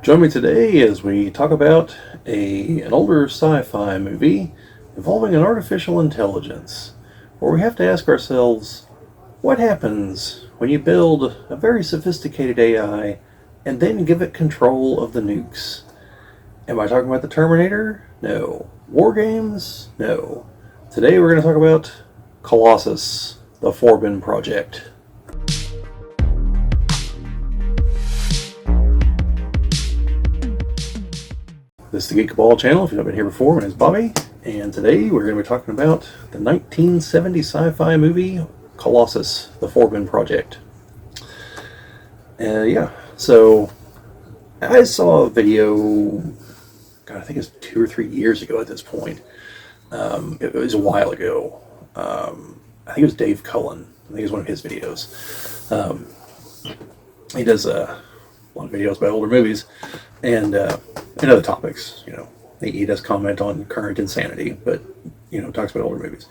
Join me today as we talk about an older sci-fi movie involving an artificial intelligence, where we have to ask ourselves, what happens when you build a very sophisticated AI and then give it control of the nukes? Am I talking about the Terminator? No. War games? No. Today we're going to talk about Colossus, the Forbin Project. This is the Geek Ball channel. If you've not been here before, my name is Bobbie, and today we're going to be talking about the 1970 sci-fi movie Colossus, the Forbin Project. So I saw a video, God, I think it's 2 or 3 years ago at this point. It was a while ago. I think it was Dave Cullen. I think it was one of his videos. He does a lot of videos about older movies and other topics. He does comment on current insanity, but talks about older movies.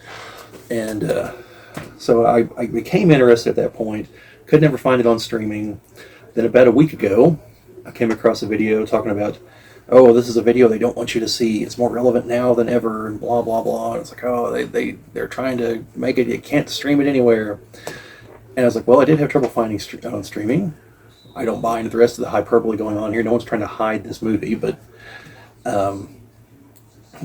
And so I became interested at that point. Could never find it on streaming. Then about a week ago, I came across a video talking about, oh, this is a video they don't want you to see. It's more relevant now than ever, and blah blah blah. And it's like, oh, they're trying to make it. You can't stream it anywhere. And I was like, well, I did have trouble finding on streaming. I don't mind the rest of the hyperbole going on here. No one's trying to hide this movie, but and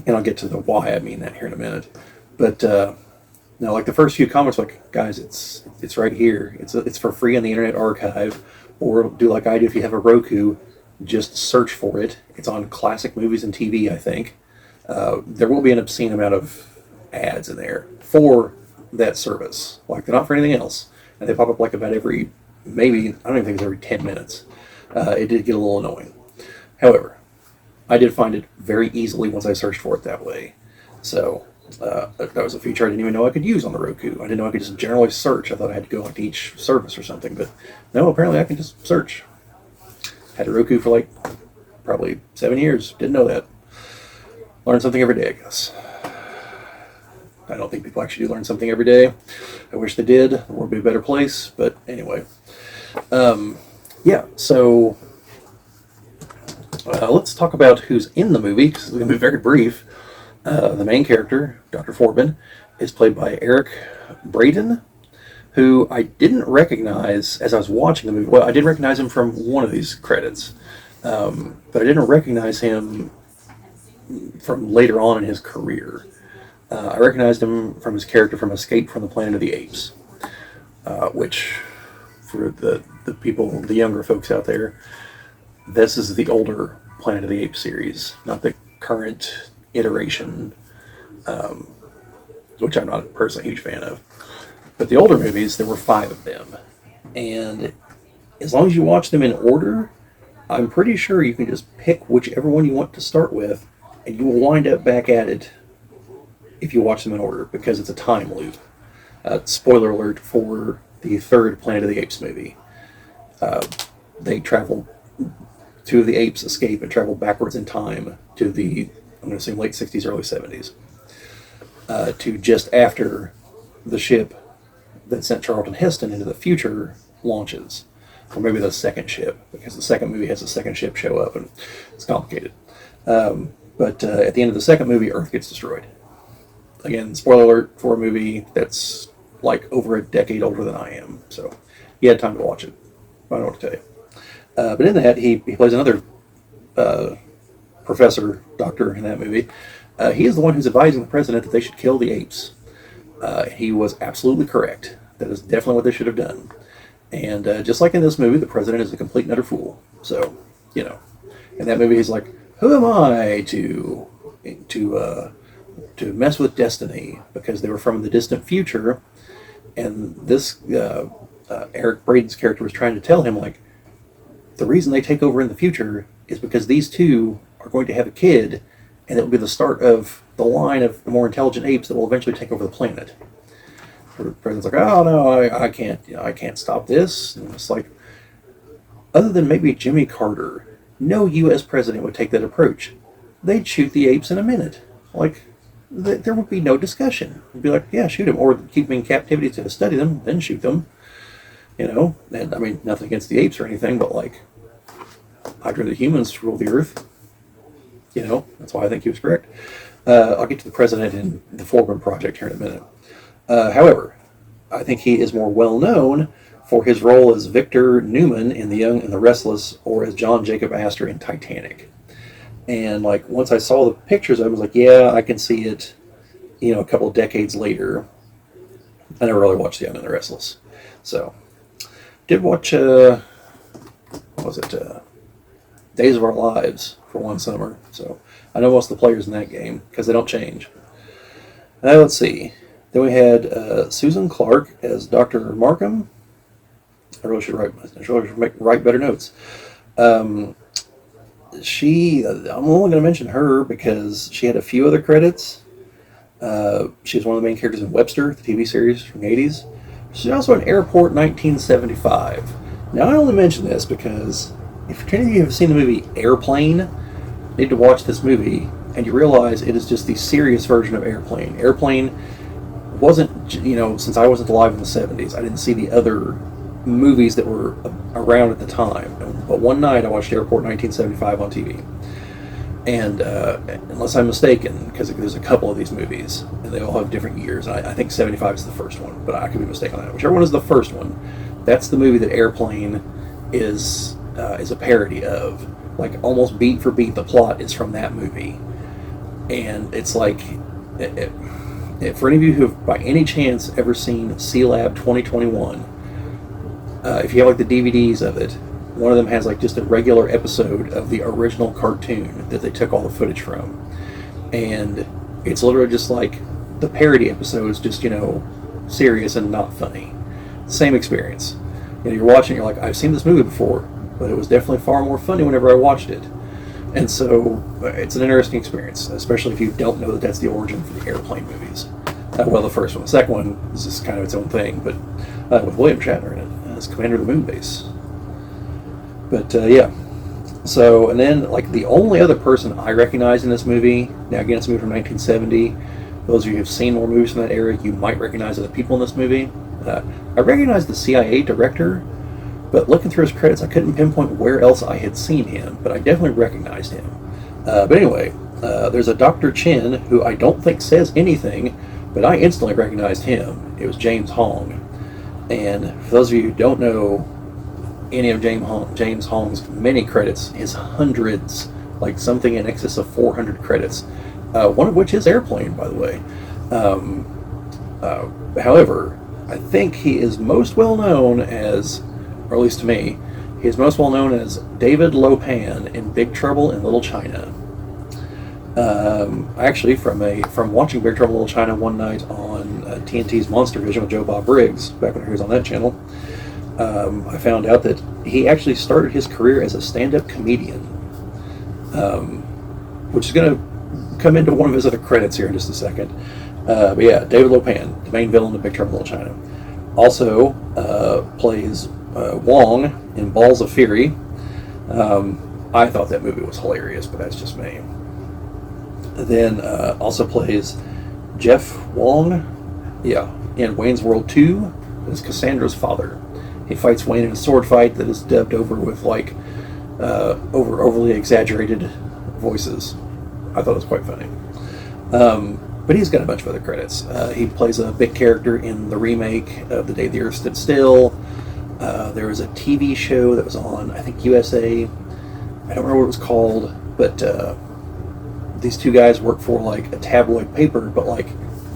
I'll get to the why I mean that here in a minute. But no, like the first few comments, like, guys, it's right here. It's for free on the Internet Archive, or do like I do if you have a Roku, just search for it. It's on classic movies and TV, I think. There will be an obscene amount of ads in there for that service. Like, they're not for anything else, and they pop up like about every. Maybe, I don't even think it's every 10 minutes. It did get a little annoying. However, I did find it very easily once I searched for it that way. So, that was a feature I didn't even know I could use on the Roku. I didn't know I could just generally search. I thought I had to go into each service or something. But no, apparently I can just search. Had a Roku for like probably 7 years. Didn't know that. Learn something every day, I guess. I don't think people actually do learn something every day. I wish they did. The world would be a better place. But anyway. So let's talk about who's in the movie, because it's going to be very brief. The main character, Dr. Forbin, is played by Eric Braeden, who I didn't recognize as I was watching the movie. Well, I did recognize him from one of these credits, but I didn't recognize him from later on in his career. I recognized him from his character from Escape from the Planet of the Apes, which, for the people, the younger folks out there, this is the older Planet of the Apes series, not the current iteration, which I'm not personally a huge fan of. But the older movies, there were 5 of them. And as long as you watch them in order, I'm pretty sure you can just pick whichever one you want to start with, and you will wind up back at it if you watch them in order, because it's a time loop. Spoiler alert for the 3rd Planet of the Apes movie. They travel, 2 of the apes escape and travel backwards in time to the, I'm going to assume, late 60s, early 70s, to just after the ship that sent Charlton Heston into the future launches. Or maybe the second ship, because the second movie has a second ship show up, and it's complicated. But at the end of the second movie, Earth gets destroyed. Again, spoiler alert for a movie that's like over a decade older than I am, so you had time to watch it. I don't know what to tell you. But in that, he plays another professor, doctor in that movie. He is the one who's advising the president that they should kill the apes. He was absolutely correct. That is definitely what they should have done. And just like in this movie, the president is a complete and utter fool. So, in that movie, he's like, who am I to mess with destiny, because they were from the distant future, and this Eric Braeden's character was trying to tell him, like, the reason they take over in the future is because these 2 are going to have a kid, and it will be the start of the line of more intelligent apes that will eventually take over the planet. The president's like, oh no, I can't stop this. And it's like, other than maybe Jimmy Carter, no U.S. president would take that approach. They'd shoot the apes in a minute. Like, there would be no discussion. It'd be like, yeah, shoot them, or keep them in captivity to study them, then shoot them. And I mean, nothing against the apes or anything, but like, I'd rather humans rule the earth. That's why I think he was correct. I'll get to the president in the Forbin Project here in a minute. However, I think he is more well known for his role as Victor Newman in The Young and the Restless, or as John Jacob Astor in Titanic. And once I saw the pictures, I was like, yeah, I can see it. A couple of decades later. I never really watched The Young and the Restless, so did watch. What was it? Days of Our Lives for one summer. So I know most of the players in that game because they don't change. Let's see. Then we had Susan Clark as Dr. Markham. I really should write better notes. I'm only going to mention her because she had a few other credits. She was one of the main characters in Webster, the TV series from the 80s. She's also in Airport 1975. Now, I only mention this because if any of you have seen the movie Airplane, you need to watch this movie, and you realize it is just the serious version of Airplane. Airplane wasn't, since I wasn't alive in the 70s, I didn't see the other movies that were around at the time. But one night I watched Airport 1975 on TV. And unless I'm mistaken, because there's a couple of these movies, and they all have different years. I think 75 is the first one, but I could be mistaken on that. Whichever one is the first one, that's the movie that Airplane is a parody of. Almost beat for beat, the plot is from that movie. And it's for any of you who have by any chance ever seen C-Lab 2021, if you have the DVDs of it, one of them has just a regular episode of the original cartoon that they took all the footage from. And it's literally just the parody episode is just, serious and not funny. Same experience. You're watching, you're like, I've seen this movie before, but it was definitely far more funny whenever I watched it. And so it's an interesting experience, especially if you don't know that that's the origin for the Airplane movies. The first one. The second one is just kind of its own thing, but with William Shatner in it as commander of the moon base. But yeah, so, and then the only other person I recognize in this movie, now again it's a movie from 1970, those of you who have seen more movies from that era, you might recognize other people in this movie. I recognize the CIA director, but looking through his credits I couldn't pinpoint where else I had seen him, but I definitely recognized him. But anyway, there's a Dr. Chin who I don't think says anything, but I instantly recognized him. It was James Hong. And for those of you who don't know any of James Hong's many credits, his hundreds, something in excess of 400 credits, one of which is Airplane, by the way. However, I think he is most well known as, or at least to me, he is most well known as David Lopan in Big Trouble in Little China. Actually, from watching Big Trouble in Little China one night on TNT's Monster Vision with Joe Bob Briggs, back when he was on that channel, I found out that he actually started his career as a stand-up comedian, which is going to come into one of his other credits here in just a second. But yeah, David Lopan, the main villain of Big Trouble in Little China, also plays Wong in Balls of Fury. I thought that movie was hilarious, but that's just me. Then also plays Jeff Wong, in Wayne's World 2 as Cassandra's father. He fights Wayne in a sword fight that is dubbed over with overly exaggerated voices. I thought it was quite funny. But he's got a bunch of other credits. He plays a big character in the remake of The Day the Earth Stood Still. There was a TV show that was on, I think, USA. I don't remember what it was called, but these two guys work for a tabloid paper, but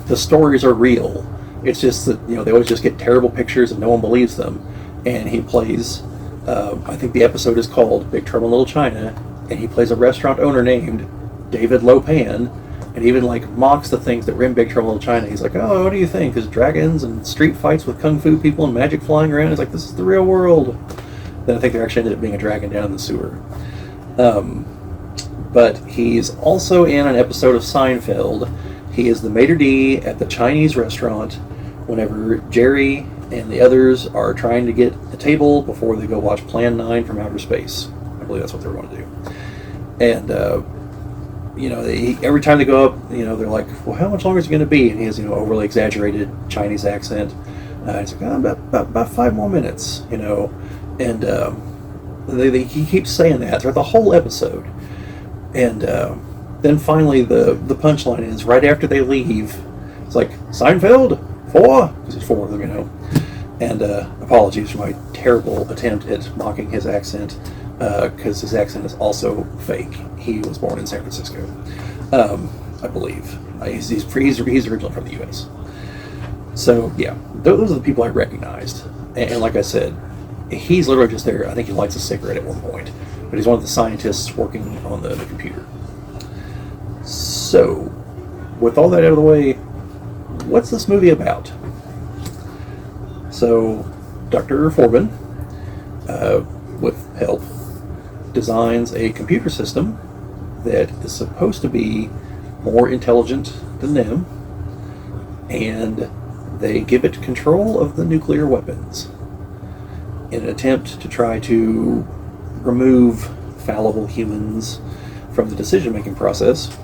the stories are real. It's just that they always just get terrible pictures and no one believes them. And he plays, I think the episode is called Big Trouble in Little China, and he plays a restaurant owner named David Lopan, and even mocks the things that were in Big Trouble in Little China. He's like, oh, what do you think? There's dragons and street fights with kung fu people and magic flying around. He's like, this is the real world. Then I think there actually ended up being a dragon down in the sewer. But he's also in an episode of Seinfeld. He is the maitre d' at the Chinese restaurant whenever Jerry and the others are trying to get a table before they go watch Plan 9 from outer space. I believe that's what they want to do. And, every time they go up, they're like, well, how much longer is it going to be? And he has, overly exaggerated Chinese accent. He's like, about 5 more minutes, And He keeps saying that throughout the whole episode. And then finally the punchline is right after they leave. It's like, Seinfeld, 4? Because there's 4 of them, you know. And apologies for my terrible attempt at mocking his accent, because his accent is also fake. He was born in San Francisco, I believe. He's originally from the U.S. So, yeah, those are the people I recognized. And like I said, he's literally just there. I think he lights a cigarette at one point. But he's one of the scientists working on the computer. So, with all that out of the way, what's this movie about? So, Dr. Forbin, with help, designs a computer system that is supposed to be more intelligent than them, and they give it control of the nuclear weapons in an attempt to try to remove fallible humans from the decision-making process.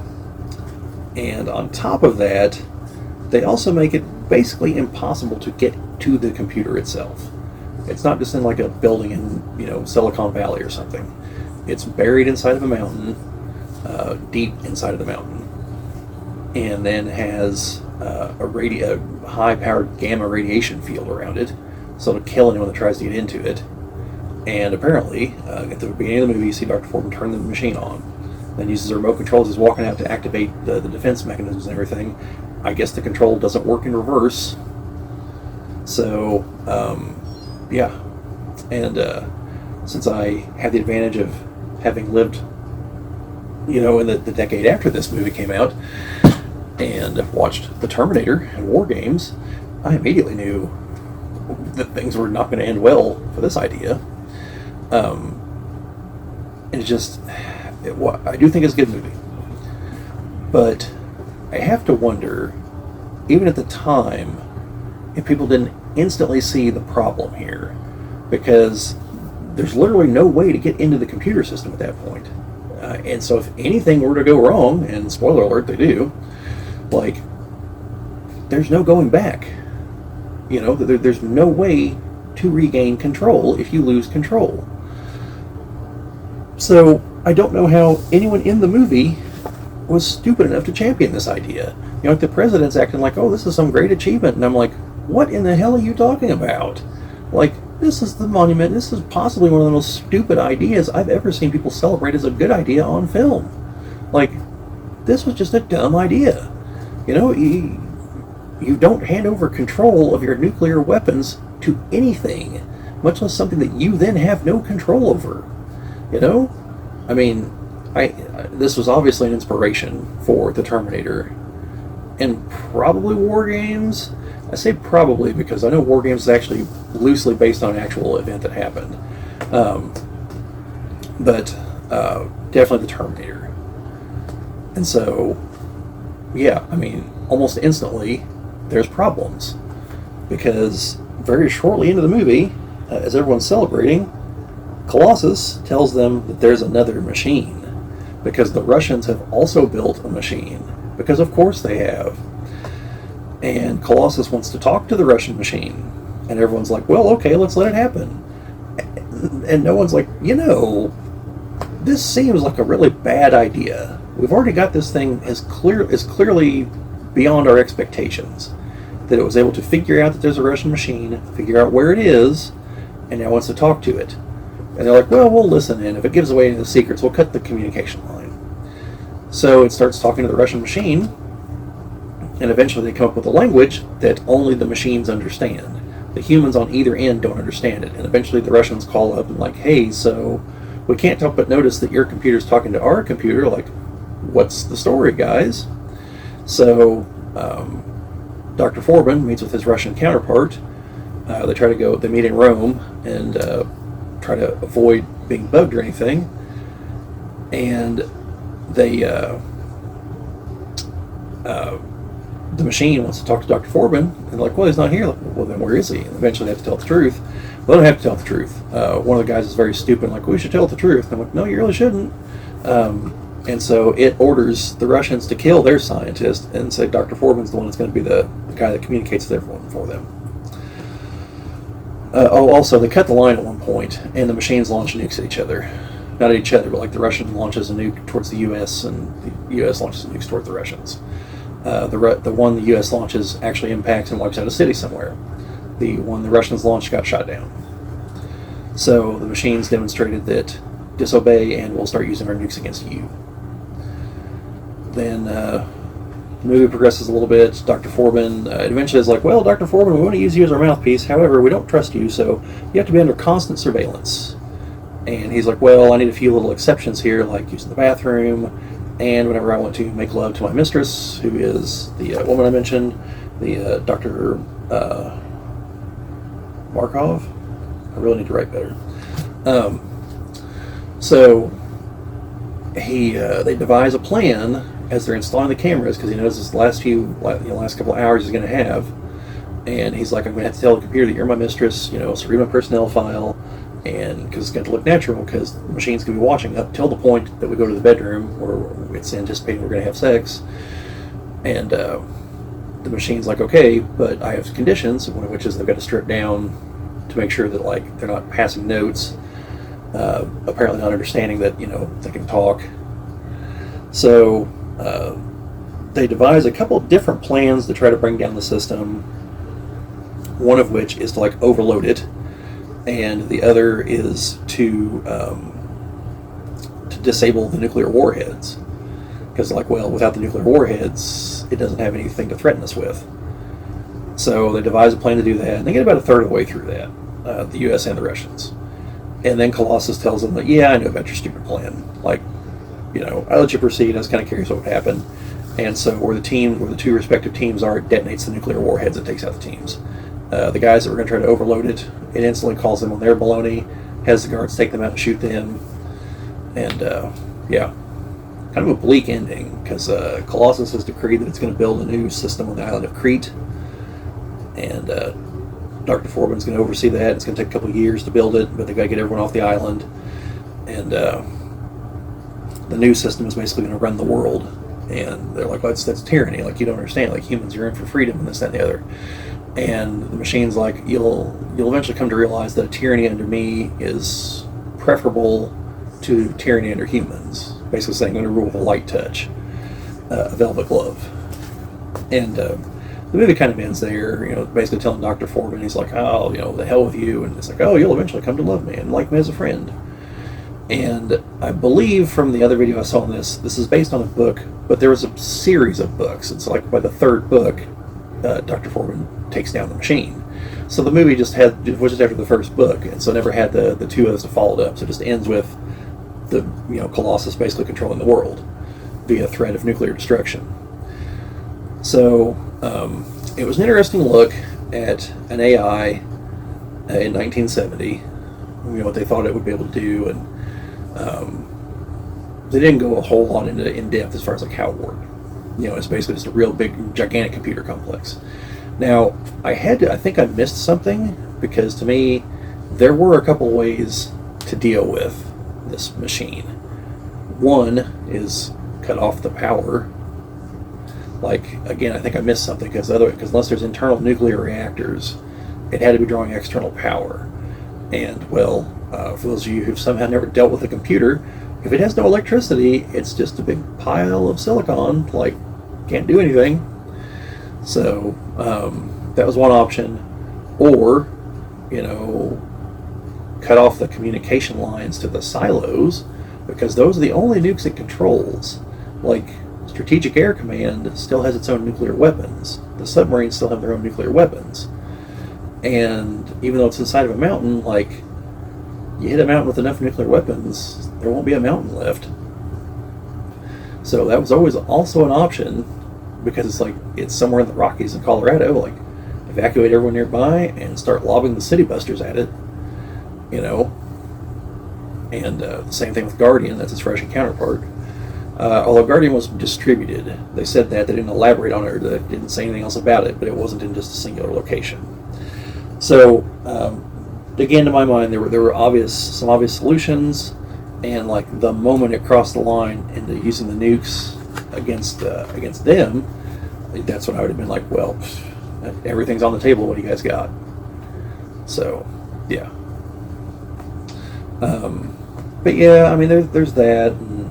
And on top of that, they also make it basically impossible to get to the computer itself. It's not just in like a building in, Silicon Valley or something. It's buried inside of a mountain, deep inside of the mountain, and then has a high-powered gamma radiation field around it, so it'll kill anyone that tries to get into it. And apparently, at the beginning of the movie, you see Dr. Forbin turn the machine on, then uses the remote control as he's walking out to activate the defense mechanisms and everything. I guess the control doesn't work in reverse. So, yeah. And since I had the advantage of having lived, in the decade after this movie came out, and watched The Terminator and War Games, I immediately knew that things were not going to end well for this idea. And I do think it's a good movie. But I have to wonder, even at the time, if people didn't instantly see the problem here. Because there's literally no way to get into the computer system at that point. And so if anything were to go wrong, and spoiler alert, they do, there's no going back. There's no way to regain control if you lose control. So I don't know how anyone in the movie was stupid enough to champion this idea. The president's acting like, oh, this is some great achievement. And I'm like, what in the hell are you talking about? This is the monument. This is possibly one of the most stupid ideas I've ever seen people celebrate as a good idea on film. This was just a dumb idea. You don't hand over control of your nuclear weapons to anything, much less something that you then have no control over. This was obviously an inspiration for The Terminator, and probably War Games. I say probably because I know War Games is actually loosely based on an actual event that happened. But definitely The Terminator. And so, yeah, almost instantly, there's problems. Because very shortly into the movie, as everyone's celebrating, Colossus tells them that there's another machine. Because the Russians have also built a machine. Because of course they have. And Colossus wants to talk to the Russian machine. And everyone's like, well, okay, let's let it happen. And no one's like, this seems like a really bad idea. We've already got this thing as clearly beyond our expectations. That it was able to figure out that there's a Russian machine, figure out where it is, and now wants to talk to it. And they're like, well, we'll listen in. If it gives away any of the secrets, we'll cut the communication line. So it starts talking to the Russian machine, and eventually they come up with a language that only the machines understand. The humans on either end don't understand it. And eventually the Russians call up and like, hey, so we can't help but notice that your computer's talking to our computer. What's the story, guys? So Dr. Forbin meets with his Russian counterpart. They meet in Rome and try to avoid being bugged or anything. And the machine wants to talk to Dr. Forbin, and they're like, well, he's not here. Well, then where is he? And eventually they have to tell the truth. Well, they don't have to tell the truth. One of the guys is very stupid, we should tell the truth. And I'm like, no, you really shouldn't. And so it orders the Russians to kill their scientist and say Dr. Forbin's the one that's going to be the guy that communicates with everyone for them. Also, they cut the line at one point, and the machines launch nukes at each other. Not at each other, but like the Russian launches a nuke towards the U.S., and the U.S. launches a nuke towards the Russians. The one the U.S. launches actually impacts and wipes out a city somewhere. The one the Russians launched got shot down. So the machines demonstrated that disobey and we'll start using our nukes against you. Then the movie progresses a little bit. Dr. Forbin eventually is like, well, Dr. Forbin, we want to use you as our mouthpiece. However, we don't trust you, so you have to be under constant surveillance. And he's like, well, I need a few little exceptions here, like using the bathroom, and whenever I want to make love to my mistress, who is the woman I mentioned, the Dr. Markov. I really need to write better. So they devise a plan as they're installing the cameras, because he knows this last couple of hours he's going to have, and he's like, I'm going to have to tell the computer that you're my mistress, so read my personnel file, and because it's going to look natural, because the machine's going to be watching up till the point that we go to the bedroom where it's anticipating we're going to have sex, and the machine's like, okay, but I have conditions, one of which is they've got to strip down to make sure that they're not passing notes, apparently not understanding that they can talk. So they devise a couple of different plans to try to bring down the system. One of which is to overload it, and the other is to disable the nuclear warheads, because without the nuclear warheads, it doesn't have anything to threaten us with. So they devise a plan to do that, and they get about a third of the way through that, the U.S. and the Russians. And then Colossus tells them that, yeah, I know about your stupid plan. I let you proceed. I was kind of curious what would happen. And so where the two respective teams are, it detonates the nuclear warheads and takes out the teams. The guys that were going to try to overload it, it instantly calls them on their baloney, has the guards take them out and shoot them. And, kind of a bleak ending, because Colossus has decreed that it's going to build a new system on the island of Crete. And Dr. Forbin's going to oversee that. It's going to take a couple of years to build it, but they've got to get everyone off the island. And the new system is basically going to run the world. And they're like, well, that's tyranny. You don't understand. Humans, you're in for freedom and this, that, and the other. And the machine's like, you'll eventually come to realize that a tyranny under me is preferable to tyranny under humans. Basically saying, I'm going to rule with a light touch, a velvet glove. And the movie kind of ends there, basically telling Dr. Forbin, he's like, oh, the hell with you. And it's like, oh, you'll eventually come to love me and like me as a friend. And I believe from the other video I saw on this is based on a book, but there was a series of books. It's by the third book, Dr. Forbin takes down the machine. So the movie was just after the first book, and so it never had the two others to follow it up. So it just ends with the Colossus basically controlling the world via threat of nuclear destruction. So it was an interesting look at an AI in 1970, what they thought it would be able to do, and they didn't go a whole lot in depth as far as how it worked. It's basically just a real big, gigantic computer complex. Now, I think I missed something, because to me, there were a couple ways to deal with this machine. One is cut off the power. Again, I think I missed something, because unless there's internal nuclear reactors, it had to be drawing external power. And, for those of you who've somehow never dealt with a computer, if it has no electricity, it's just a big pile of silicon, can't do anything. So, that was one option. Or, cut off the communication lines to the silos, because those are the only nukes it controls. Strategic Air Command still has its own nuclear weapons. The submarines still have their own nuclear weapons. And even though it's inside of a mountain, you hit a mountain with enough nuclear weapons, there won't be a mountain left. So that was always also an option, because it's somewhere in the Rockies in Colorado. Evacuate everyone nearby and start lobbing the city busters at it. And the same thing with Guardian, that's its Russian counterpart. Although Guardian was distributed, they said that they didn't elaborate on it, or they didn't say anything else about it, but it wasn't in just a singular location. So, again, to my mind, there were some obvious solutions, and the moment it crossed the line into using the nukes against them, that's when I would have been well, everything's on the table. What do you guys got? So, Yeah. But yeah, I mean, there's that. And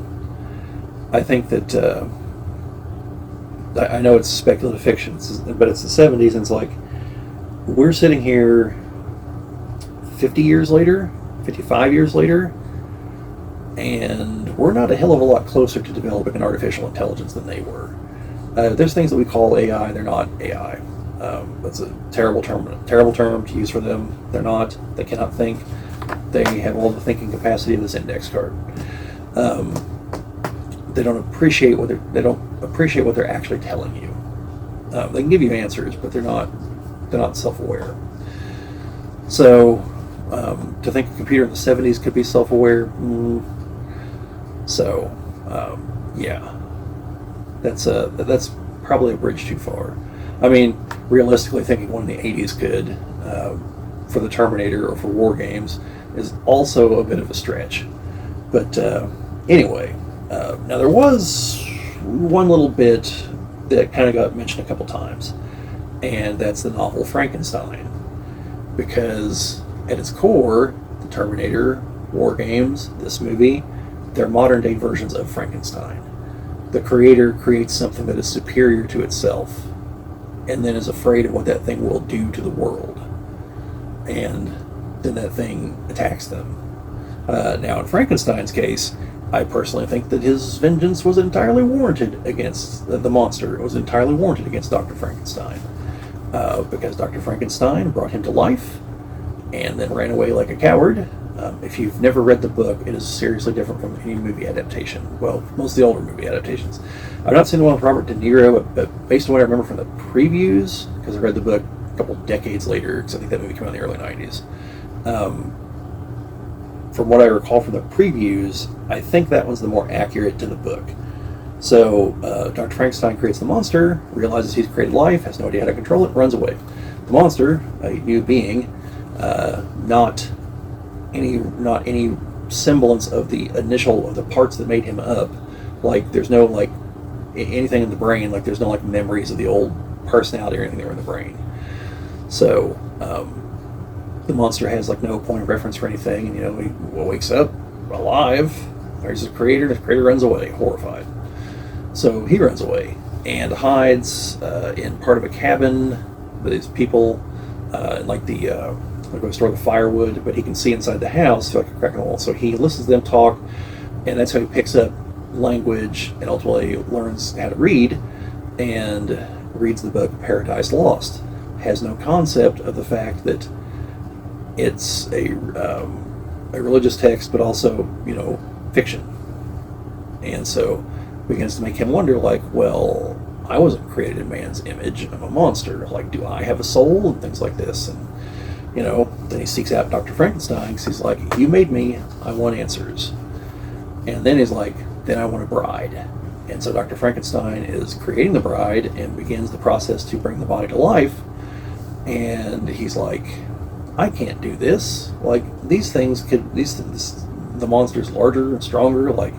I think that I know it's speculative fiction, but it's the 70s, and it's like we're sitting here 50 years later, 55 years later, and we're not a hell of a lot closer to developing an artificial intelligence than they were. There's things that we call AI, they're not AI. That's a terrible term to use for them. They're not. They cannot think. They have all the thinking capacity of this index card. They don't appreciate what they're actually telling you. They can give you answers, but they're not self-aware. So to think a computer in the 70s could be self-aware, yeah, that's probably a bridge too far. I mean, realistically, thinking one in the 80s could, for the Terminator or for war games, is also a bit of a stretch. But anyway, now there was one little bit that kind of got mentioned a couple times, and that's the novel Frankenstein. Because at its core, the Terminator, war games, this movie, they're modern day versions of Frankenstein. The creator creates something that is superior to itself, and then is afraid of what that thing will do to the world. And then that thing attacks them. Now, in Frankenstein's case, I personally think that his vengeance was entirely warranted against the monster. It was entirely warranted against Dr. Frankenstein. Because Dr. Frankenstein brought him to life and then ran away like a coward. If you've never read the book, it is seriously different from any movie adaptation. Well, most of the older movie adaptations. I've not seen the one with Robert De Niro, but based on what I remember from the previews, because I read the book a couple decades later, because I think that movie came out in the early 90s. From what I recall from the previews, I think that was the more accurate to the book. So Dr. Frankenstein creates the monster, realizes he's created life, has no idea how to control it, runs away. The monster, a new being, not any semblance of the parts that made him up. Like there's no like anything in the brain. Like there's no like memories of the old personality or anything that were in the brain. So the monster has like no point of reference for anything. And he wakes up alive. There's his creator. The creator runs away, horrified. So he runs away and hides in part of a cabin with his people, like they're going to store the firewood, but he can see inside the house through like a crack in the wall. So he listens to them talk, and that's how he picks up language and ultimately learns how to read and reads the book Paradise Lost. Has no concept of the fact that it's a religious text, but also fiction, and so begins to make him wonder, like, well, I wasn't created in man's image. I'm a monster. Like, do I have a soul and things like this? And then he seeks out Dr. Frankenstein because he's like, you made me. I want answers. And then he's like, then I want a bride. And so Dr. Frankenstein is creating the bride and begins the process to bring the body to life. And he's like, I can't do this. Like, these things the monster's larger and stronger. Like,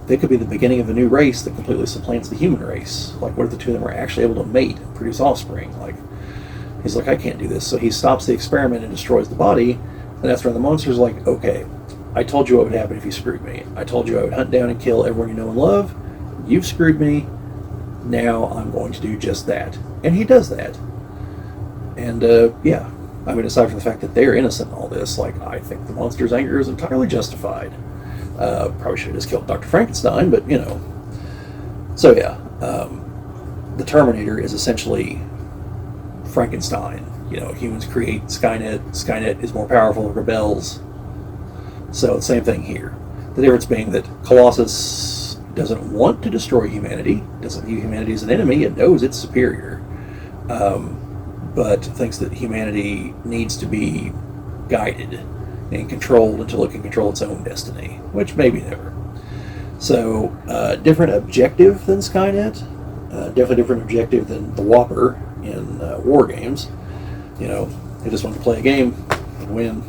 they could be the beginning of a new race that completely supplants the human race. Like, what if the two of them are actually able to mate and produce offspring? Like, he's like, I can't do this. So he stops the experiment and destroys the body. And that's when the monster's like, okay, I told you what would happen if you screwed me. I told you I would hunt down and kill everyone you know and love. You've screwed me. Now I'm going to do just that. And he does that. And, yeah. I mean, aside from the fact that they're innocent in all this, like, I think the monster's anger is entirely justified. Probably should have just killed Dr. Frankenstein, but, So, yeah. The Terminator is essentially Frankenstein. Humans create Skynet. Skynet is more powerful, rebels. So, the same thing here. The difference being that Colossus doesn't want to destroy humanity, doesn't view humanity as an enemy, it knows it's superior. But thinks that humanity needs to be guided and controlled until it can control its own destiny, which maybe never. So, different objective than Skynet, definitely different objective than the Whopper in war games. They just want to play a game and win.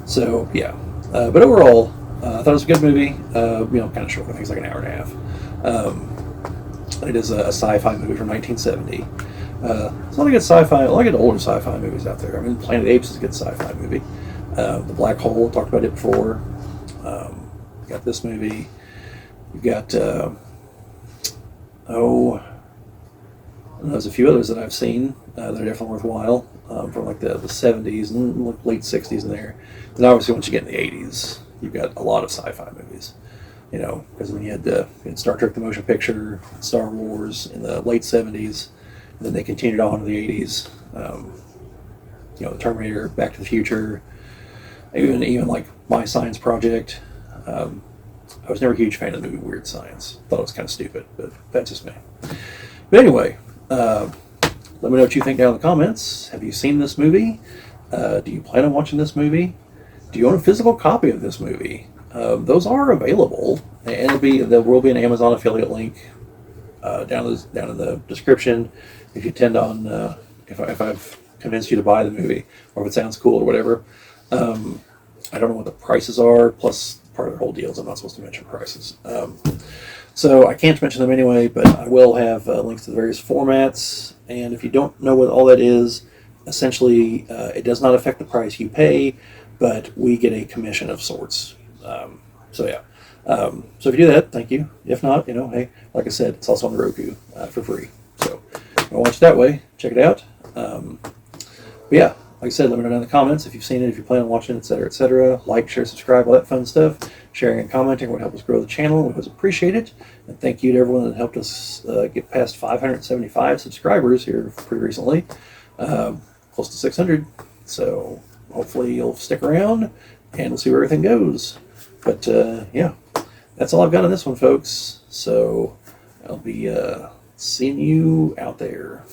So, yeah. But overall, I thought it was a good movie. Kind of short. I think it's like an hour and a half. It is a sci-fi movie from 1970. It's not a good sci-fi. I like the older sci-fi movies out there. I mean, Planet of the Apes is a good sci-fi movie. The Black Hole, talked about it before. Got this movie. You've got, there's a few others that I've seen that are definitely worthwhile, from like the 70s and like late 60s in there. And obviously, once you get in the 80s, you've got a lot of sci-fi movies. Because when you had Star Trek the Motion Picture, Star Wars in the late 70s, and then they continued on to the 80s. The Terminator, Back to the Future, even like My Science Project. I was never a huge fan of the movie Weird Science. Thought it was kind of stupid, but that's just me. But anyway, let me know what you think down in the comments. Have you seen this movie? Do you plan on watching this movie? Do you own a physical copy of this movie? Those are available, and there will be an Amazon affiliate link down in the description if you tend on if I've convinced you to buy the movie, or if it sounds cool or whatever. I don't know what the prices are. Plus, part of the whole deal is I'm not supposed to mention prices. So I can't mention them anyway, but I will have links to the various formats. And if you don't know what all that is, essentially it does not affect the price you pay, but we get a commission of sorts. So if you do that, thank you. If not, hey, like I said, it's also on the Roku for free. So if you watch it that way, check it out. But yeah, like I said, let me know down in the comments if you've seen it, if you plan on watching it, etc., etc. Like, share, subscribe, all that fun stuff. Sharing and commenting would help us grow the channel. We always appreciate it. And thank you to everyone that helped us get past 575 subscribers here pretty recently. Close to 600. So hopefully you'll stick around and we'll see where everything goes. But yeah, that's all I've got on this one, folks. So I'll be seeing you out there.